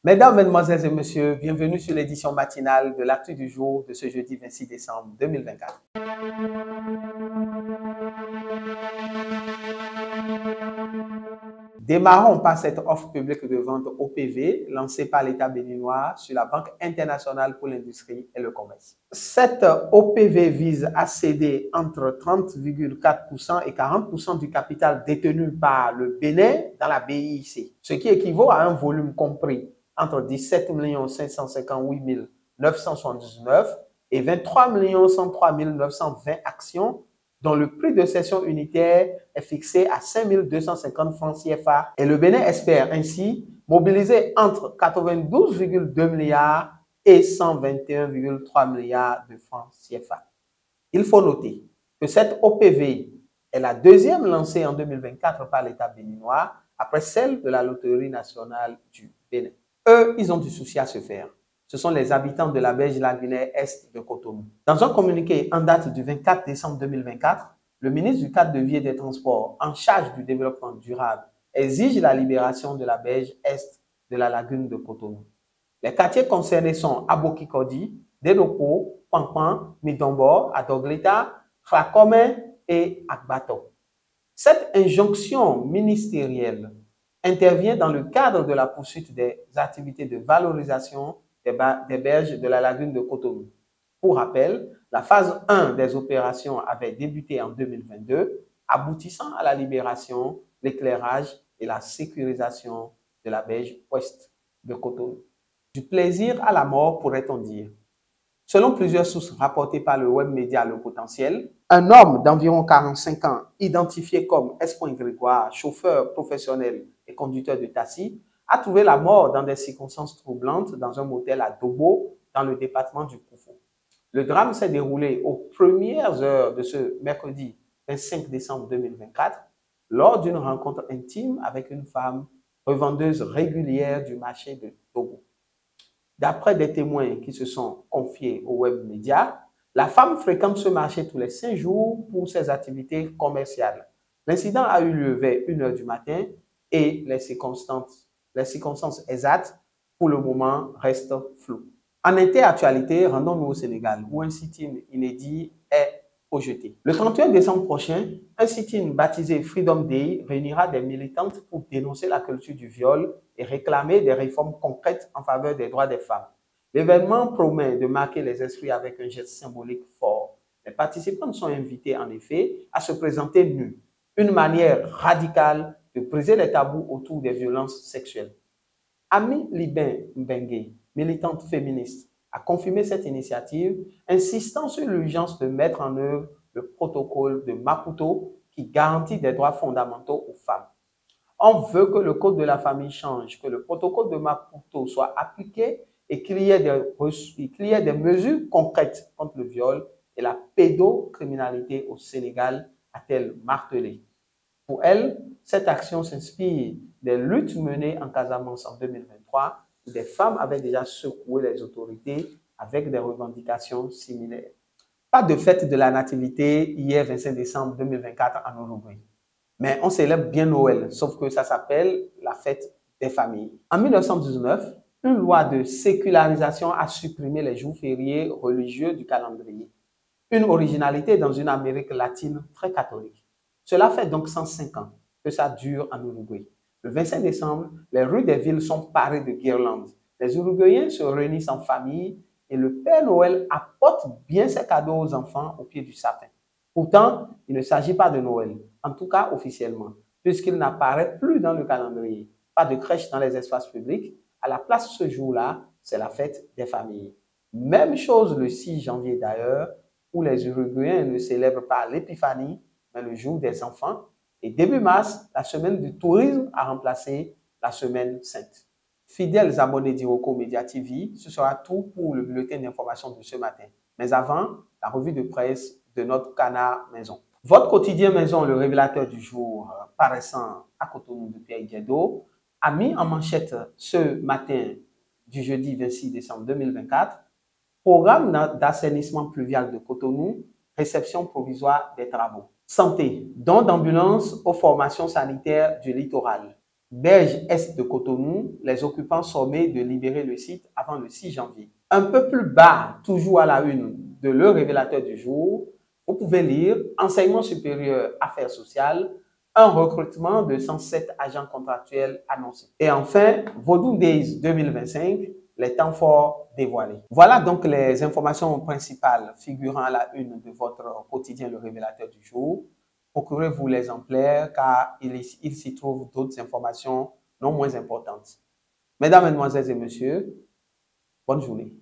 Mesdames, Mesdemoiselles et Messieurs, bienvenue sur l'édition matinale de l'actu du jour de ce jeudi 26 décembre 2024. Démarrons par cette offre publique de vente OPV lancée par l'État béninois sur la Banque internationale pour l'industrie et le commerce. Cette OPV vise à céder entre 30,4% et 40% du capital détenu par le Bénin dans la BIC, ce qui équivaut à un volume compris entre 17 558 979 et 23 103 920 actions dont le prix de cession unitaire est fixé à 5 250 francs CFA et le Bénin espère ainsi mobiliser entre 92,2 milliards et 121,3 milliards de francs CFA. Il faut noter que cette OPV est la deuxième lancée en 2024 par l'État béninois après celle de la Loterie nationale du Bénin. Eux, ils ont du souci à se faire. Ce sont les habitants de la berge lagunaire est de Cotonou. Dans un communiqué en date du 24 décembre 2024, le ministre du Cadre de vie et des Transports en charge du développement durable exige la libération de la berge est de la lagune de Cotonou. Les quartiers concernés sont Abokikodi, Dedoko, Pampan, Midombo, Adogleta, Khrakome et Akbato. Cette injonction ministérielle intervient dans le cadre de la poursuite des activités de valorisation des berges de la lagune de Cotonou. Pour rappel, la phase 1 des opérations avait débuté en 2022, aboutissant à la libération, l'éclairage et la sécurisation de la berge ouest de Cotonou. Du plaisir à la mort, pourrait-on dire. Selon plusieurs sources rapportées par le web média Le Potentiel, un homme d'environ 45 ans, identifié comme Espoin Grégoire, chauffeur professionnel et conducteur de taxi, a trouvé la mort dans des circonstances troublantes dans un motel à Dobo, dans le département du Koufou. Le drame s'est déroulé aux premières heures de ce mercredi 25 décembre 2024, lors d'une rencontre intime avec une femme revendeuse régulière du marché de Dobo. D'après des témoins qui se sont confiés aux web médias, la femme fréquente ce marché tous les 5 jours pour ses activités commerciales. L'incident a eu lieu vers 1 h du matin et les circonstances exactes, pour le moment, restent floues. En interactualité, rendons-nous au Sénégal, où un sit-in inédit est projeté. Le 31 décembre prochain, un sit-in baptisé Freedom Day réunira des militantes pour dénoncer la culture du viol et réclamer des réformes concrètes en faveur des droits des femmes. L'événement promet de marquer les esprits avec un geste symbolique fort. Les participants sont invités en effet à se présenter nus, une manière radicale de briser les tabous autour des violences sexuelles. Ami Libin Mbengue, militante féministe, a confirmé cette initiative, insistant sur l'urgence de mettre en œuvre le protocole de Maputo qui garantit des droits fondamentaux aux femmes. On veut que le code de la famille change, que le protocole de Maputo soit appliqué et qu'il y ait des mesures concrètes contre le viol et la pédocriminalité au Sénégal, a-t-elle martelé. Pour elle, cette action s'inspire des luttes menées en Casamance en 2023, où des femmes avaient déjà secoué les autorités avec des revendications similaires. Pas de fête de la nativité hier 25 décembre 2024 en Uruguay. Mais on célèbre bien Noël, sauf que ça s'appelle la fête des familles. En 1919, une loi de sécularisation a supprimé les jours fériés religieux du calendrier. Une originalité dans une Amérique latine très catholique. Cela fait donc 105 ans que ça dure en Uruguay. Le 25 décembre, les rues des villes sont parées de guirlandes. Les Uruguayens se réunissent en famille et le Père Noël apporte bien ses cadeaux aux enfants au pied du sapin. Pourtant, il ne s'agit pas de Noël, en tout cas officiellement, puisqu'il n'apparaît plus dans le calendrier. Pas de crèche dans les espaces publics. À la place ce jour-là, c'est la fête des familles. Même chose le 6 janvier d'ailleurs, où les Uruguayens ne célèbrent pas l'épiphanie, mais le jour des enfants. Et début mars, la semaine du tourisme a remplacé la semaine sainte. Fidèles abonnés d'Iroko Media TV, ce sera tout pour le bulletin d'information de ce matin. Mais avant, la revue de presse de notre canard maison. Votre quotidien maison, le révélateur du jour, paraissant à Cotonou de Pierre Diedo, a mis en manchette ce matin du jeudi 26 décembre 2024, programme d'assainissement pluvial de Cotonou, réception provisoire des travaux. Santé, don d'ambulance aux formations sanitaires du littoral. Berge Est de Cotonou, les occupants sommés de libérer le site avant le 6 janvier. Un peu plus bas, toujours à la une de Le Révélateur du jour, vous pouvez lire Enseignement supérieur, affaires sociales, un recrutement de 107 agents contractuels annoncé. Et enfin, Vodou Days 2025, les temps forts dévoilés. Voilà donc les informations principales figurant à la une de votre quotidien Le Révélateur du jour. Procurez-vous l'exemplaire car il s'y trouve d'autres informations non moins importantes. Mesdames, Mesdemoiselles et Messieurs, bonne journée.